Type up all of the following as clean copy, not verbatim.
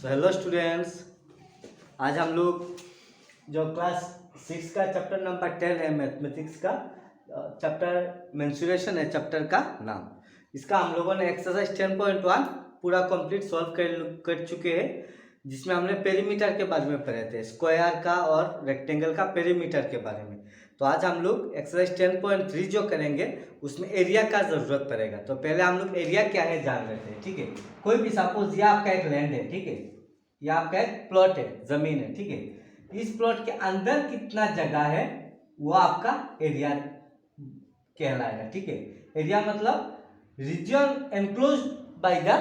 Hello students, आज हम लोग जो क्लास 6 का चैप्टर नंबर 10 है मैथमेटिक्स का चैप्टर मेंसुरेशन है चैप्टर का नाम। इसका हम लोगों ने एक्सरसाइज 10.1 पूरा कंप्लीट सॉल्व कर चुके हैं, जिसमें हमने पेरीमीटर के बारे में पढ़े थे, स्क्वायर का और रेक्टेंगल का पेरीमीटर के बारे में। तो आज हम लोग एक्सरसाइज 10.3 जो करेंगे उसमें एरिया का ज़रूरत पड़ेगा। तो पहले हम लोग एरिया क्या है जान लेते हैं, ठीक है। कोई भी सपोज यह आपका एक लैंड है, ठीक है, यह आपका एक प्लॉट है, जमीन है, ठीक है। इस प्लॉट के अंदर कितना जगह है वो आपका एरिया कहलाएगा, ठीक है। एरिया मतलब region enclosed by the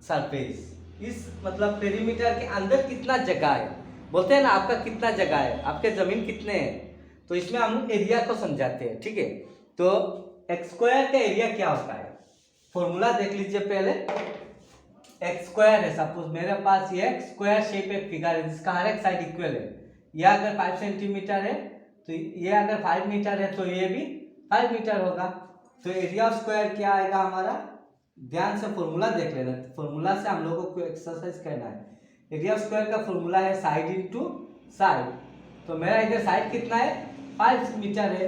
surface. इस मतलब पेरीमीटर के अंदर कितना जगह है, बोलते हैं ना आपका कितना जगह है, आपके जमीन कितने हैं, तो इसमें हम लोग एरिया को समझाते हैं, ठीक है। तो एक्स स्क्वायर का एरिया क्या होता है, फॉर्मूला देख लीजिए पहले। एक्स स्क्वायर है, सपोज मेरे पास ये स्क्वायर शेप एक फिगर है जिसका हर एक साइड इक्वल है। यह अगर 5 सेंटीमीटर है तो ये अगर 5 मीटर है तो ये भी 5 मीटर होगा। तो एरिया ऑफ स्क्वायर क्या आएगा हमारा, ध्यान से फॉर्मूला देख लेना। फॉर्मूला से हम लोगों को एक्सरसाइज करना है। एरिया ऑफ स्क्वायर का फॉर्मूला है साइड इंटू साइड। तो मेरा इधर साइड कितना है, 5 मीटर है,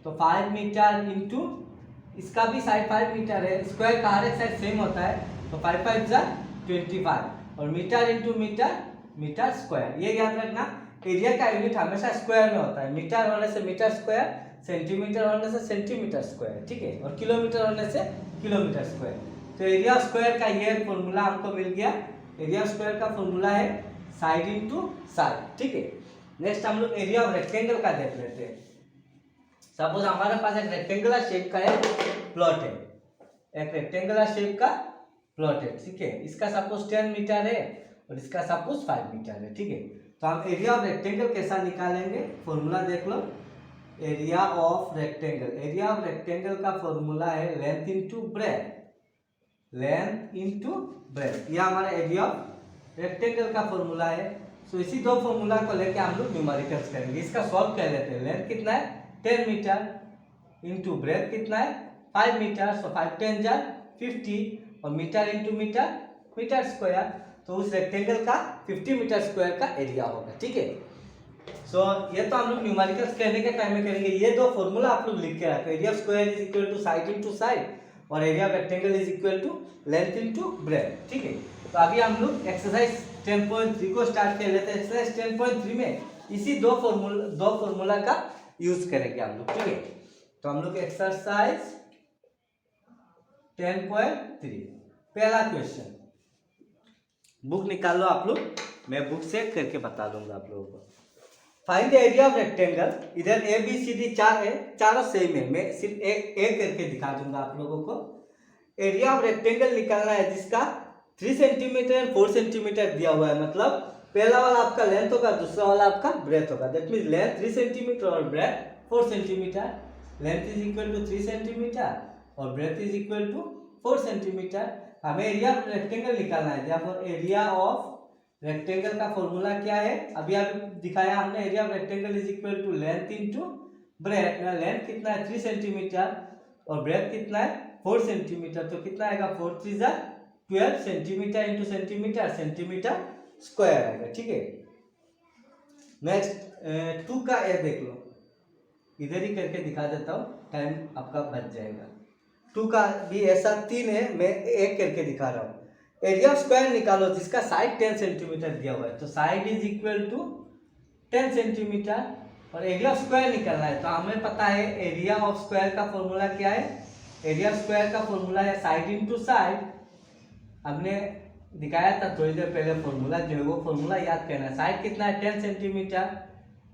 तो 5 मीटर इंटू इसका भी साइड 5 मीटर है। स्क्वायर का हर एक साइड सेम होता है, तो 5 5 जा 25 और metre into metre metre square. ये याद रखना, एरिया का यूनिट हमेशा स्क्वायर में होता है। मीटर होने से मीटर स्क्वायर, सेंटीमीटर होने से सेंटीमीटर स्क्वायर, ठीक है, और किलोमीटर होने से किलोमीटर स्क्वायर। तो एरिया ऑफ स्क्वायर का ये फॉर्मूला हमको मिल गया। एरिया ऑफ स्क्वायर का फॉर्मूला है साइड इंटू साइड, ठीक है। नेक्स्ट हम लोग एरिया ऑफ रेक्टेंगल का देख लेते हैं। सपोज हमारे पास एक रेक्टेंगुलर शेप का एक प्लॉट है, एक रेक्टेंगुलर शेप का प्लॉट है, ठीक है। इसका सपोज 10 मीटर है और इसका सपोज 5 मीटर है, ठीक है। तो हम एरिया ऑफ रेक्टेंगल कैसा निकालेंगे, फॉर्मूला देख लो। Area of rectangle, area of rectangle का फॉर्मूला है length into breadth, length into breadth. यह हमारा एरिया ऑफ रेक्टेंगल का फॉर्मूला है। सो इसी दो फॉर्मूला को लेके हम लोग न्यूमेरिकल्स करेंगे। इसका सॉल्व कर लेते हैं। लेंथ कितना है 10 मीटर इंटू ब्रेथ कितना है 5 मीटर, सो 5 10 जा 50 और metre into metre metre square. तो उस रेक्टेंगल का 50 मीटर स्क्वायर का एरिया होगा, ठीक है। सो ये तो हम लोग न्यूमेरिकल्स करने के टाइम में करेंगे। ये दो फॉर्मूला आप लोग लिख के रखो। Area of square is equal to side into side और area of rectangle is equal to length into breadth, ठीक है। तो अभी हम लोग एक्सरसाइज 10.3 को स्टार्ट कर लेते हैं। एक्सरसाइज 10.3 में इसी दो फॉर्मूला का यूज करेंगे हम लोग, ठीक है। तो हम लोग एक्सरसाइज 10.3 पहला क्वेश्चन, बुक निकाल लो आप लोग, मैं बुक से करके बता दूंगा आप लोगों को। Find the area of rectangle. इधर ए बी सी डी 4 है, चारों सेम है, मैं सिर्फ एक करके दिखा दूंगा आप लोगों को। एरिया ऑफ रेक्टेंगल निकालना है जिसका 3 सेंटीमीटर एंड 4 सेंटीमीटर दिया हुआ है। मतलब पहला वाला आपका लेंथ होगा, दूसरा वाला आपका ब्रेथ होगा। दैट मीन लेंथ 3 सेंटीमीटर और breadth 4 centimetre. Length is equal to 3 centimetre और breadth is equal to 4 centimetre. हमें एरिया ऑफ रेक्टेंगल निकालना है। देयरफॉर एरिया ऑफ रेक्टेंगल का फॉर्मूला क्या है, अभी दिखाया हमने। Area of rectangle is equal to length into breadth. Length कितना है 3 सेंटीमीटर और ब्रेथ कितना है 4 सेंटीमीटर। तो कितना आएगा 4 3 जा 12 centimetre into centimetre centimetre square आएगा, ठीक है। नेक्स्ट 2 का ए देख लो, इधर ही करके दिखा देता हूँ, टाइम आपका बच जाएगा। 2 का भी ऐसा 3 है, मैं एक करके दिखा रहा हूँ। एरिया ऑफ स्क्वायर निकालो जिसका साइड 10 सेंटीमीटर दिया हुआ है। तो side is equal to 10 centimetre और एरिया ऑफ स्क्वायर निकालना है। तो हमें पता है एरिया ऑफ स्क्वायर का फॉर्मूला क्या है। एरिया ऑफ स्क्वायर का फॉर्मूला है साइड इंटू साइड। हमने दिखाया था थोड़ी देर पहले फॉर्मूला, जो है वो फॉर्मूला याद करना है। साइड कितना है 10 सेंटीमीटर,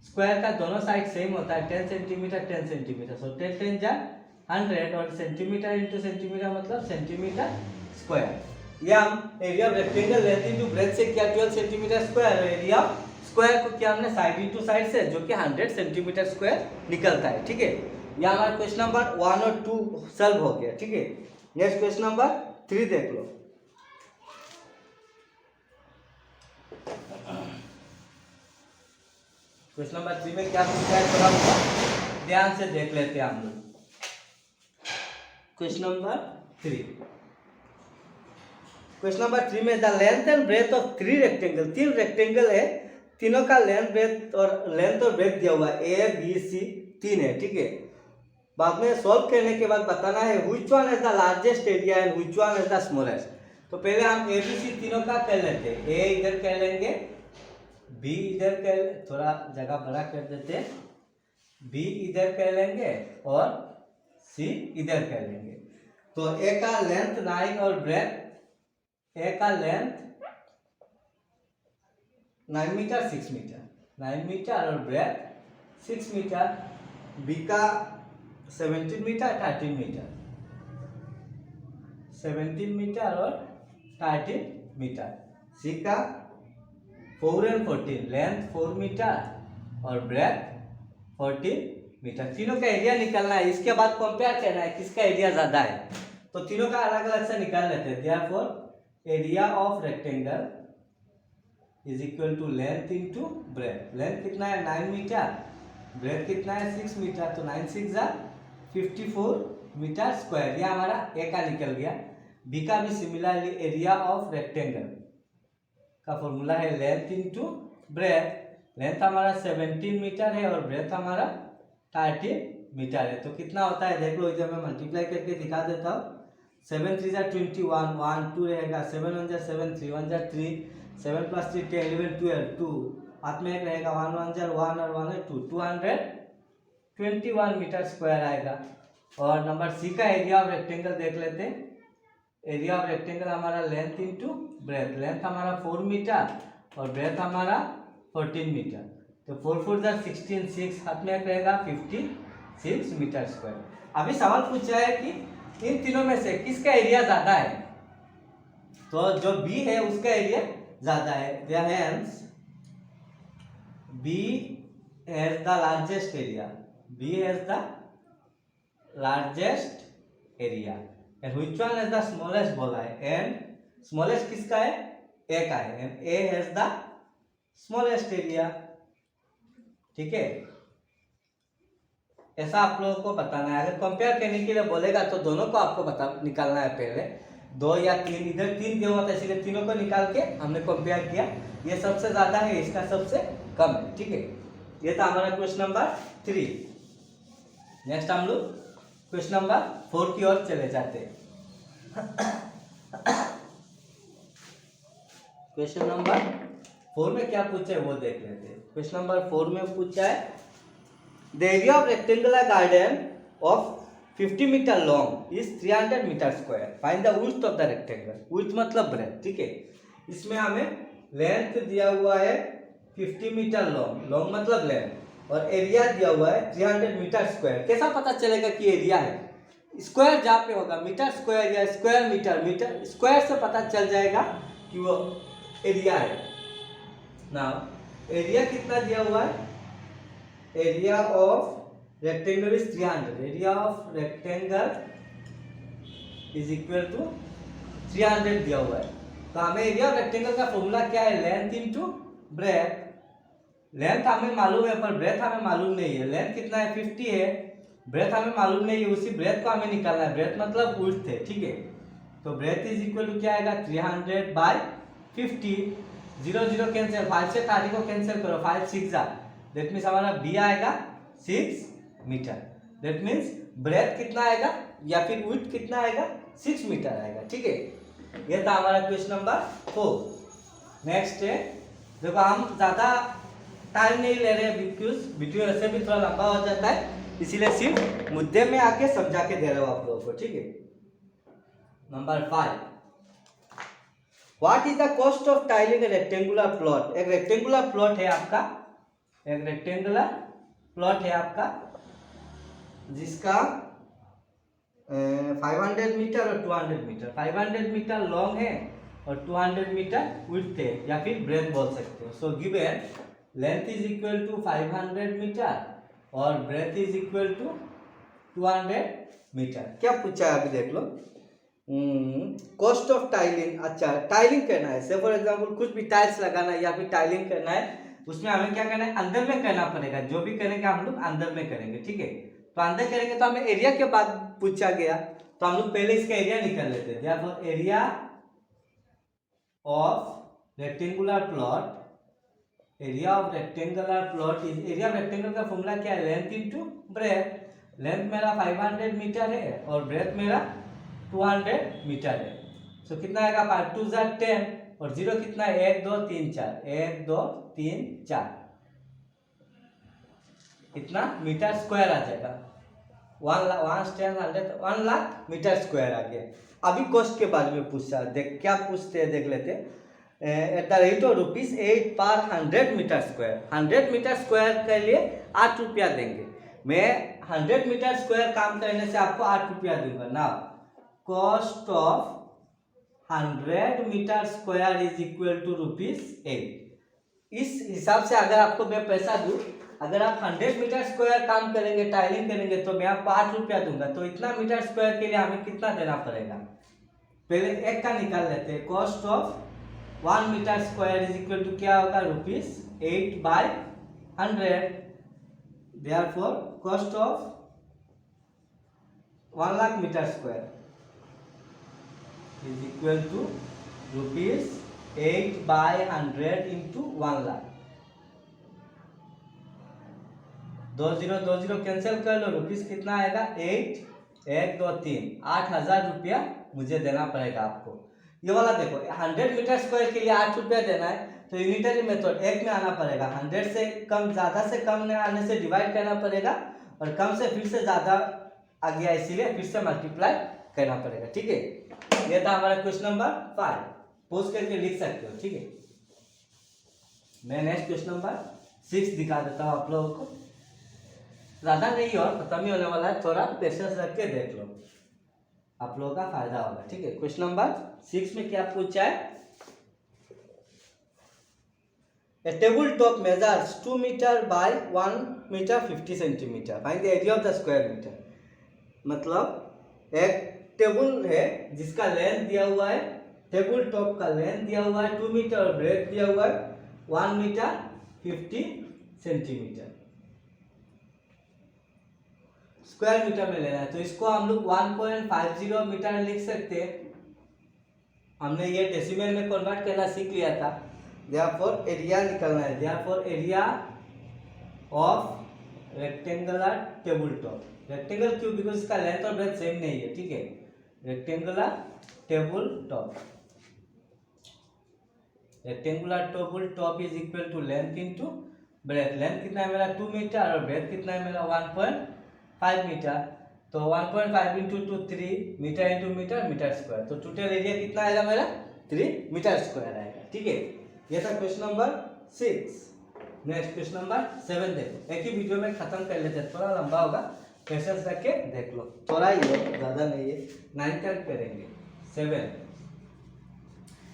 स्क्वायर का दोनों साइड सेम होता है 10 सेंटीमीटर 10 सेंटीमीटर। सो 10 10 जा 100 और सेंटीमीटर इंटू सेंटीमीटर मतलब सेंटीमीटर स्क्वायर। या हम area of rectangle length into breath से क्या 12 centimetre square. Area of square को क्या हमने साइड इंटू साइड से, जो कि 100 सेंटीमीटर स्क्वायर निकलता है, ठीक है। यह हमारा क्वेश्चन नंबर 1 और 2 सॉल्व हो गया, ठीक है। नेक्स्ट क्वेश्चन नंबर 3 देख लो। क्वेश्चन नंबर 3 में क्या पूछा है थोड़ा बहुत ध्यान से देख लेते हैं हम लोग। क्वेश्चन नंबर 3, क्वेश्चन नंबर 3 में the length and breadth of 3 rectangle, 3 rectangle है, तीनों का लेंथ और ब्रेथ दिया हुआ है, ए बी सी 3 है, ठीक है। बाद में सॉल्व करने के बाद बताना है which one is the largest area and which one is the smallest. तो पहले हम ए बी सी तीनों का कर लेते हैं, ए इधर कर लेंगे, बी इधर कर, थोड़ा जगह बड़ा कर देते हैं, बी इधर कर लेंगे और सी इधर कर लेंगे। तो ए का लेंथ 9 और ब्रेथ, ए का लेंथ 9 मीटर 6 मीटर, 9 मीटर और ब्रेथ 6 मीटर, बी का 17 मीटर 13 मीटर, 17 मीटर और 13 मीटर, सी का 4 and 14, लेंथ 4 मीटर और ब्रेथ 14 मीटर। तीनों का एरिया निकालना है, इसके बाद कंपेयर करना है किसका एरिया ज्यादा है। तो तीनों का अलग अलग से निकाल लेते हैं। Therefore area of rectangle is equal to length into breadth. Length कितना है 9 मीटर, ब्रेथ कितना है 6 मीटर, तो 9 6 जा 54 मीटर स्क्वायर, यह हमारा ए का निकल गया। बी का भी सिमिलरली एरिया ऑफ रेक्टेंगल का फॉर्मूला है लेंथ इनटू ब्रेथ। लेंथ हमारा 17 मीटर है और ब्रेथ हमारा 13 मीटर है। तो कितना होता है देख लो, इधर मैं मल्टीप्लाई करके दिखा देता हूँ। 7 3 21, 1 2 रहेगा, 7 1 7, 3 1 3, 7 + 3 10 11 12 2, हाथ में एक रहेगा 1 1 1 और 1 2, 221 मीटर स्क्वायर आएगा। और नंबर सी का एरिया ऑफ रेक्टेंगल देख लेते हैं। एरिया ऑफ रेक्टेंगल हमारा लेंथ इनटू ब्रेथ, लेंथ हमारा 4 मीटर और ब्रेथ हमारा 14 मीटर, तो 4 4 16, 6 हाथ में एक रहेगा 56 मीटर स्क्वायर। अभी सवाल पूछा है कि इन तीनों में से किसका एरिया ज्यादा है, तो जो बी है उसका एरिया ज्यादा है। Hence B has the largest area, B has the largest area and which one is the smallest बोला है, एंड स्मॉलेस्ट किसका है, ए का है, and A has the smallest area, ठीक है। ऐसा आप लोगों को बताना है। अगर कंपेयर करने के लिए बोलेगा तो दोनों को आपको बता निकालना है, पहले 2 या 3, इधर 3 दिया हुआ था इसलिए तीनों को निकाल के हमने कंपेयर किया, ये सबसे ज्यादा है, इसका सबसे कम है, ठीक है। ये था हमारा क्वेश्चन नंबर 3। नेक्स्ट हम लोग क्वेश्चन नंबर 4 की ओर चले जाते हैं। क्वेश्चन नंबर 4 में क्या पूछा है वो देख लेते हैं। क्वेश्चन नंबर 4 में पूछा है the area of rectangular garden of 50 metre long is 300 metre square, find the width of the rectangle. Width मतलब ब्रेथ, ठीक है। इसमें हमें लेंथ दिया हुआ है 50 मीटर लॉन्ग, लॉन्ग मतलब लेंथ, और एरिया दिया हुआ है 300 मीटर स्क्वायर। कैसा पता चलेगा कि एरिया है, स्क्वायर जहाँ पे होगा मीटर स्क्वायर या स्क्वायर मीटर, मीटर स्क्वायर से पता चल जाएगा कि वो एरिया है ना। एरिया कितना दिया हुआ है, area of rectangle is 300, area of rectangle is equal to 300 दिया हुआ है। तो हमें एरिया ऑफ रेक्टेंगल का फॉर्मूला क्या है, लेंथ इनटू ब्रेथ। लेंथ हमें मालूम है पर ब्रेथ हमें मालूम नहीं है। लेंथ कितना है 50 है, ब्रेथ हमें मालूम नहीं है, उसी ब्रेथ को हमें निकालना है। ब्रेथ मतलब विड्थ है, ठीक है। तो ब्रेथ इज इक्वल टू क्या आएगा 300/50, 0 0 कैंसिल, 5 से 30 को कैंसिल करो, 5 6 जा, दैट मीन्स हमारा बी आएगा 6 मीटर। दैट मीन्स ब्रेथ कितना आएगा या फिर विड्थ कितना आएगा 6 मीटर आएगा, ठीक है। ये था हमारा क्वेश्चन नंबर 4। नेक्स्ट है, देखो हम ज़्यादा टाइम नहीं ले रहे बिकॉज वीडियो ऐसे भी थोड़ा लंबा हो जाता है, इसीलिए सिर्फ मुद्दे में आके समझा के दे रहा हूँ आप लोगों को, ठीक है। Number 5, what is the cost of tiling A rectangular plot. एक रेक्टेंगुलर प्लॉट है आपका, एक रेक्टेंगुलर प्लॉट है आपका जिसका 500 मीटर और 200 मीटर, 500 मीटर लॉन्ग है और 200 मीटर विड्थ है या फिर ब्रेथ बोल सकते हो। So given length is equal to 500 metre और breadth is equal to 200 metre. क्या पूछा है अभी देख लो, कॉस्ट ऑफ टाइलिंग। अच्छा, टाइलिंग करना है, से फॉर एग्जांपल कुछ भी टाइल्स लगाना है या फिर टाइलिंग करना है, उसमें हमें क्या करना है, अंदर में करना पड़ेगा। जो भी करेंगे हम लोग अंदर में करेंगे, ठीक है। तो अंदर करेंगे तो हमें एरिया के बाद पूछा गया, तो हम लोग पहले इसका एरिया निकाल लेते हैं। Area of rectangular plot, area of rectangular plot is, area of rectangle का फॉर्मूला क्या है, लेंथ इनटू ब्रेथ। लेंथ मेरा 500 मीटर है और ब्रेथ मेरा 200 मीटर है। सो कितना आएगा, 5 2 = 10 और 0 कितना है, 1 2 3 4, 1 2 3 4, इतना मीटर स्क्वायर आ जाएगा। 1 लाख मीटर स्क्वायर आ गया। अभी कॉस्ट के बारे में पूछा, देख क्या पूछते हैं, देख लेते हैं। एट द रेट ऑफ ₹8 पर 100 मीटर स्क्वायर, 100 मीटर स्क्वायर के लिए 8 रुपया देंगे। मैं 100 मीटर स्क्वायर काम करने से आपको 8 रुपया दूंगा ना। Cost of 100 metre square is equal to ₹8। इस हिसाब से अगर आपको मैं पैसा दूं, अगर आप 100 मीटर स्क्वायर काम करेंगे, टाइलिंग करेंगे, तो मैं आपको 8 रुपया दूंगा। तो इतना मीटर स्क्वायर के लिए हमें कितना देना पड़ेगा, पहले एक का निकाल लेते हैं। Cost of 1 metre square is equal to क्या होगा, ₹8/100। Therefore cost of 1 lakh metre square is equal to ₹8/100 into 1 lakh. 2 0 cancel कर लो, रुपीस कितना आएगा, 8 1 2 3, 8,000 रुपया मुझे देना पड़ेगा आपको। ये वाला देखो, 100 मीटर स्क्वायर के लिए 8 रुपया देना है, तो यूनिटरी मेथड 1 में आना पड़ेगा। 100 से कम, ज़्यादा से कम में आने से डिवाइड करना पड़ेगा, और कम से फिर से ज़्यादा आ गया, इसीलिए फिर से मल्टीप्लाई करना पड़ेगा। ठीक है, ये था हमारा क्वेश्चन नंबर 5। पोज करके लिख सकते हो। ठीक है, मैं नेक्स्ट क्वेश्चन नंबर 6 दिखा देता हूँ आप लोगों को। ज़्यादा नहीं और खत्म ही होने वाला है, थोड़ा पेशेंस रख के देख लो, आप लोगों का फायदा होगा। ठीक है, क्वेश्चन नंबर 6 में क्या पूछा है, A table top measures 2 meter by 1 meter 50 centimeter. Find the area of the square meter. मतलब एक टेबल है जिसका लेंथ दिया हुआ है, टेबल टॉप का लेंथ दिया हुआ है 2 मीटर और ब्रेथ दिया हुआ है 1 मीटर 50 सेंटीमीटर। स्क्वायर मीटर में लेना है, तो इसको हम लोग 1.50 मीटर लिख सकते हैं। हमने ये डेसिमल में कन्वर्ट करना सीख लिया था। Therefore एरिया निकलना है, therefore area of rectangular table top. Rectangle क्यों, बिकॉज इसका लेंथ और ब्रेथ सेम नहीं है। ठीक है, rectangular table top, rectangular table top is equal to length into breadth. Length कितना है मेरा 2 मीटर और ब्रेथ कितना है मेरा 1.5 मीटर। तो 1.5 into 2 3 metre into metre, metre square. तो टोटल एरिया कितना आएगा मेरा, 3 मीटर स्क्वायर आएगा। ठीक है, ये था question number 6। Next question number 7 देखो, एक ही वीडियो में खत्म कर लेते हैं, थोड़ा लंबा होगा, पेशेंस रख के देख लो, थोड़ा ही है, ज़्यादा नहीं है। 9 तक करेंगे। 7,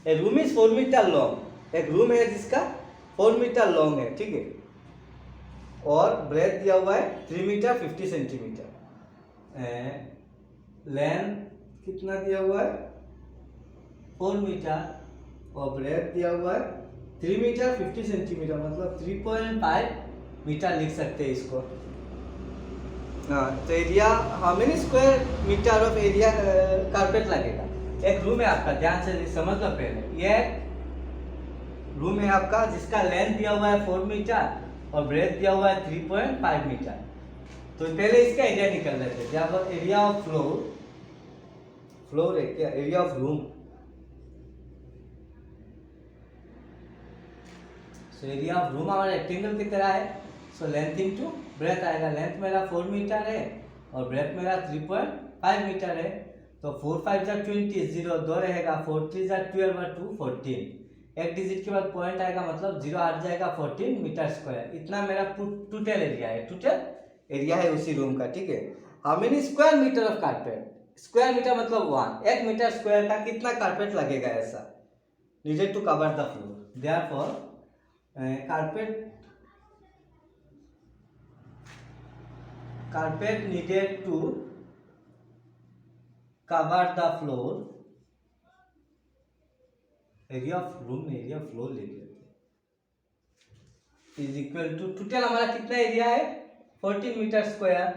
ए रूम इज 4 मीटर लॉन्ग। एक रूम है जिसका 4 मीटर लॉन्ग है। ठीक है, और ब्रेथ दिया हुआ है 3 मीटर 50 सेंटीमीटर। लेंथ कितना दिया हुआ है, 4 मीटर, और ब्रेथ दिया हुआ है 3 मीटर 50 सेंटीमीटर, मतलब 3.5 मीटर लिख सकते हैं इसको। हाँ, तो area how many square metre of area carpet लगेगा। एक रूम है आपका, ध्यान से समझ लो पहले। ये रूम है आपका जिसका लेंथ दिया हुआ है 4 मीटर और ब्रेथ दिया हुआ है 3.5 मीटर। तो पहले इसका एरिया निकल लेते हैं। जब एरिया ऑफ फ्लोर, फ्लोर है क्या, area of room, so area of room हमारा रेक्टेंगल की तरह है। सो लेंथ इंटू ब्रेथ आएगा। लेंथ मेरा 4 मीटर है और ब्रेथ मेरा 3.5 मीटर है। तो 4 5 जा 20, 0 2 रहेगा, 4 3 जा 12 और 2 14। एक डिजिट के बाद पॉइंट आएगा, मतलब 0 हट जाएगा, 14 मीटर स्क्वायर। इतना मेरा टोटल एरिया है, टोटल एरिया है उसी रूम का। ठीक है, how many square metre of carpet. Square metre मतलब 1, 1 मीटर स्क्वायर का कितना कारपेट लगेगा ऐसा, needed to cover the floor. Therefore carpet needed to cover the floor, area of room में area of floor लिख लेते हैं, इज इक्वल टू टोटल हमारा कितना एरिया है 14 मीटर स्क्वायर।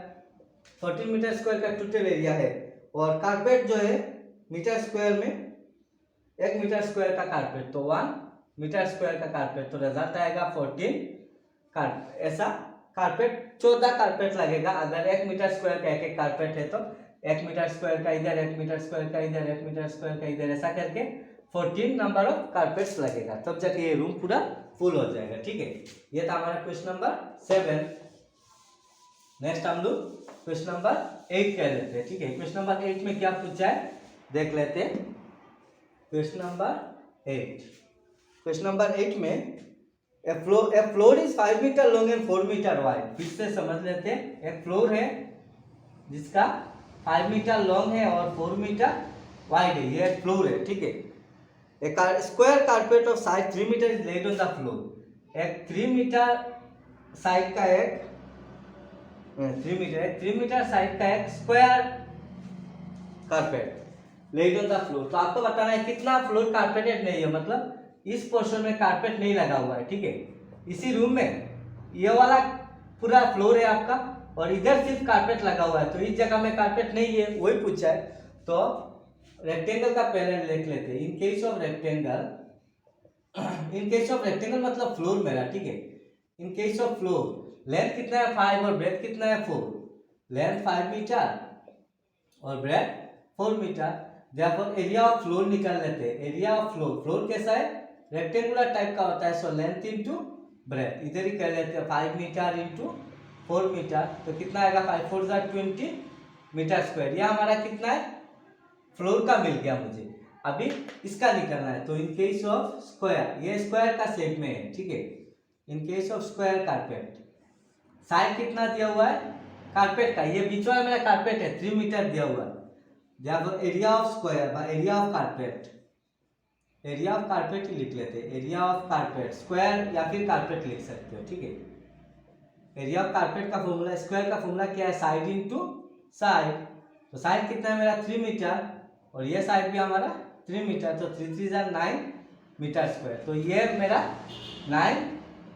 14 मीटर स्क्वायर का टोटल एरिया है, और कारपेट जो है मीटर स्क्वायर में 1 मीटर स्क्वायर का कारपेट, तो 1 मीटर स्क्वायर का कारपेट, तो रिजल्ट आएगा 14 कारपेट। ऐसा कारपेट 14 कारपेट लगेगा। अगर 1 मीटर स्क्वायर का एक कारपेट है तो 1 मीटर स्क्वायर का इधर, 1 मीटर स्क्वायर का इधर, 1 मीटर स्क्वायर का इधर, ऐसा करके 14 नंबर ऑफ कारपेट्स लगेगा, तब जाके ये रूम पूरा फुल हो जाएगा। ठीक है, ये था हमारा क्वेश्चन नंबर 7। नेक्स्ट हम लोग क्वेश्चन नंबर 8 कर लेते हैं। ठीक है, क्वेश्चन नंबर 8 में क्या पूछा है देख लेते हैं। क्वेश्चन नंबर 8, क्वेश्चन नंबर 8 में a floor is 5 metre long and 4 metre wide. फिर से समझ लेते हैं। एक फ्लोर है जिसका 5 मीटर लॉन्ग है और 4 मीटर वाइड है, ये एक फ्लोर है। ठीक है, एक square carpet of side 3 metre is laid on the floor. एक 3 मीटर साइड का एक 3 मीटर साइड का एक square carpet lead on the floor. तो आपको बताना है कितना फ्लोर कारपेटेड नहीं है, मतलब इस पोर्शन में कारपेट नहीं लगा हुआ है। ठीक है, इसी रूम में ये वाला पूरा फ्लोर है आपका और इधर सिर्फ कारपेट लगा हुआ है, तो इस जगह में कारपेट नहीं है, वही पूछा है। तो रेक्टेंगल का पहले लिख लेते हैं। इन केस ऑफ रेक्टेंगल मतलब फ्लोर मेरा। ठीक है, in case of floor length कितना है 5 और ब्रेथ कितना है 4। लेंथ 5 मीटर और breadth 4 metre. Therefore area of floor निकाल लेते हैं। एरिया ऑफ फ्लोर, फ्लोर कैसा है रेक्टेंगुलर टाइप का होता है, सो लेंथ इनटू ब्रेथ इधर ही कर लेते हैं। 5 मीटर इनटू 4 मीटर, तो कितना आएगा 5 4 20 मीटर स्क्वायर। यह हमारा कितना है फ्लोर का मिल गया मुझे। अभी इसका निकालना है। तो इन केस ऑफ स्क्वायर, ये स्क्वायर का शेप में है। ठीक है, in case of square carpet side कितना दिया हुआ है कारपेट का, ये बीच वाला मेरा कारपेट है 3 मीटर दिया हुआ है। एरिया ऑफ स्क्वायर बा area of carpet, area of carpet ही लिख लेते हैं। एरिया ऑफ कारपेट स्क्वायर या फिर कारपेट लिख सकते हो। ठीक है, एरिया ऑफ कारपेट का फॉर्मूला, स्क्वायर का फॉर्मूला क्या है साइड इनटू साइड। तो साइड कितना है मेरा 3 मीटर और ये साइड भी हमारा 3 मीटर, तो 3 3 9 मीटर स्क्वायर। तो ये मेरा 9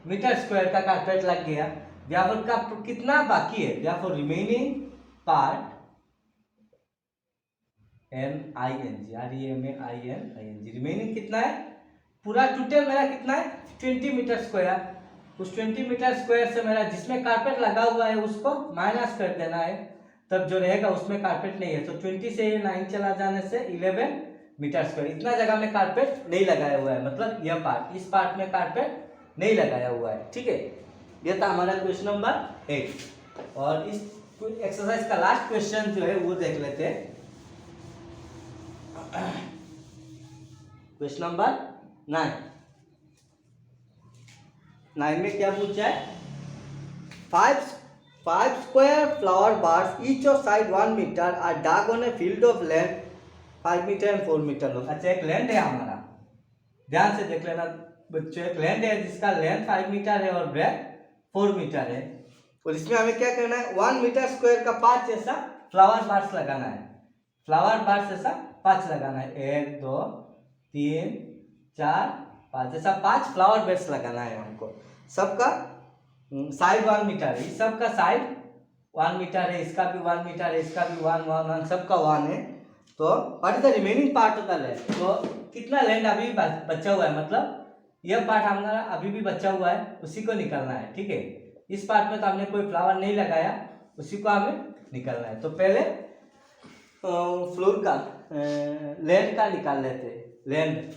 मीटर स्क्वायर का कारपेट लग गया। व्यापक का कितना बाकी है, व्यापक रिमेनिंग पार्ट NING रिमेनिंग कितना है पूरा टोटल मेरा कितना है 20 मीटर स्क्वायर। उस 20 मीटर स्क्वायर से मेरा जिसमें कारपेट लगा हुआ है उसको माइनस कर देना है, तब जो रहेगा उसमें कारपेट नहीं है। तो 20 से 9 चला जाने से 11 मीटर स्क्वायर। इतना जगह में कारपेट नहीं लगाया हुआ है, मतलब यह पार्ट, इस पार्ट में कारपेट नहीं लगाया हुआ है। ठीक है, यह था हमारा क्वेश्चन नंबर 8। और इस एक्सरसाइज का लास्ट क्वेश्चन जो है वो देख लेते हैं। क्वेश्चन नंबर 9 में क्या पूछा है 5 square flower bars each of side 1 metre are dug on a field of land 5 metre and 4 metre long. अच्छा, एक लैंड है हमारा, ध्यान से देख लेना बच्चों। एक लैंड है जिसका लेंथ 5 मीटर है और ब्रेथ 4 मीटर है, और इसमें हमें क्या करना है 1 मीटर स्क्वायर का 5 ऐसा फ्लावर बार्स लगाना है। फ्लावर बार्स ऐसा 5 लगाना है, 1 2 3 4 5 ऐसा 5 फ्लावर बार्स लगाना है हमको। सबका साइड 1 मीटर है, सबका साइड 1 मीटर है, इसका भी 1 मीटर है, इसका भी 1 1 1 सबका 1 है। तो what is the remaining part of the land. तो कितना लैंड अभी बचा हुआ है, मतलब यह पार्ट हमारा अभी भी बचा हुआ है, उसी को निकालना है। ठीक है, इस पार्ट में तो हमने कोई फ्लावर नहीं लगाया, उसी को हमें निकालना है। तो पहले फ्लोर का लैंड का निकाल लेते हैं। Land,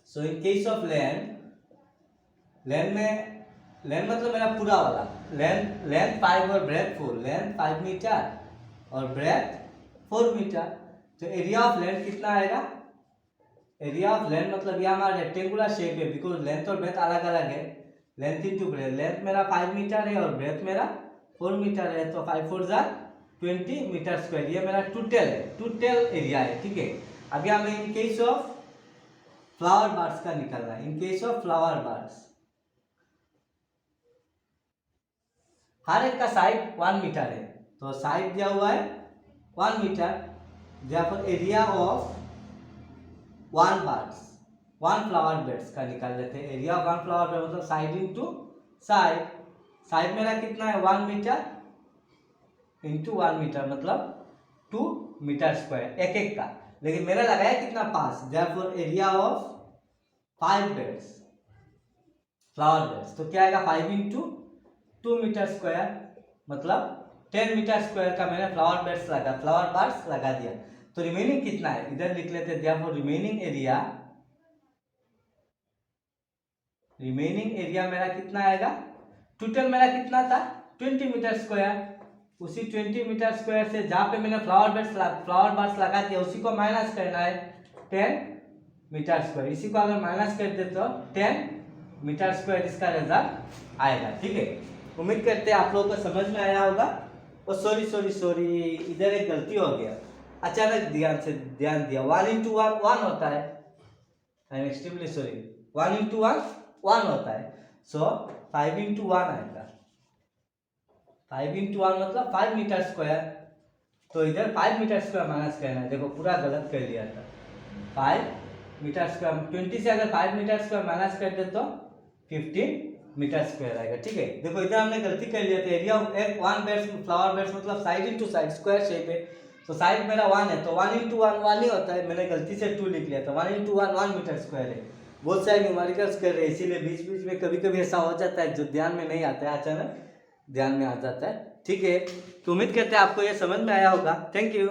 so in case of land में लैंड मतलब मेरा पूरा वाला लेंथ 5 और ब्रेथ 4, लेंथ 5 मीटर और ब्रेथ 4 मीटर। तो एरिया ऑफ लैंड कितना आएगा, एरिया ऑफ लैंड मतलब ये हमारा रेक्टेंगुलर शेप है, बिकॉज लेंथ और ब्रेथ अलग अलग है। लेंथ इनटू ब्रेथ, लेंथ मेरा 5 मीटर है और ब्रेथ मेरा 4 मीटर है, तो 5 4 20 मीटर स्क्वायर। ये मेरा टोटल है, टोटल एरिया है। ठीक है, अभी हमें in case of flower bars का निकालना है। In case of flower bars हर एक का साइड 1 मीटर है, तो साइड दिया हुआ है 1 metre. therefore area of 1 bars 1 flower beds का निकाल लेते हैं। एरिया ऑफ 1 फ्लावर बेड मतलब साइड इनटू साइड, साइड मेरा कितना है 1 मीटर इंटू 1 मीटर मतलब 2 मीटर स्क्वायर एक एक का। लेकिन मैंने लगाया कितना 5, therefore area of 5 beds, flower beds, तो क्या आएगा 5 इंटू 2 मीटर स्क्वायर, मतलब 10 मीटर स्क्वायर का मैंने फ्लावर बार्स लगा दिया। तो रिमेनिंग कितना है इधर लिख लेते हैं, देयरफॉर रिमेनिंग एरिया मेरा कितना आएगा, टोटल मेरा कितना था 20 मीटर स्क्वायर, उसी 20 मीटर स्क्वायर से जहाँ पे मैंने फ्लावर बार्स लगा दिया उसी को माइनस करना है 10 मीटर स्क्वायर, इसी को अगर माइनस कर दे तो 10 मीटर स्क्वायर इसका रिजल्ट आएगा। ठीक है, उम्मीद करते हैं आप लोगों को समझ में आया होगा। और सॉरी इधर एक गलती हो गया, अचानक ध्यान दिया 1 इंटू 1 होता है, I am extremely sorry, 1 into 1 होता है, सो 5 इंटू 1 आएगा, 5 इंटू 1 मतलब 5 मीटर स्क्वायर, तो इधर 5 मीटर स्क्वायर माइनस करना है, देखो पूरा गलत कर लिया था, 5 मीटर स्क्वायर 20 से अगर 5 मीटर स्क्वायर माइनस कर दे तो 15 मीटर स्क्वायर आएगा। ठीक है, देखो इधर हमने गलती कर लिया था, एरिया ऑफ एक 1 बेड्स फ्लावर बेड्स मतलब side into side square shape है, तो साइड मेरा 1 है, तो 1 इंटू 1 ही होता है, मैंने गलती से 2 लिख लिया था, 1 इंटू 1 मीटर स्क्वायर है। बहुत सारे न्यूमेरिकल्स कर रहे हैं, इसीलिए बीच बीच में कभी कभी ऐसा हो जाता है जो ध्यान में नहीं आता है, अचानक ध्यान में आ जाता है। ठीक है, तो उम्मीद करते हैं आपको ये समझ में आया होगा। Thank you.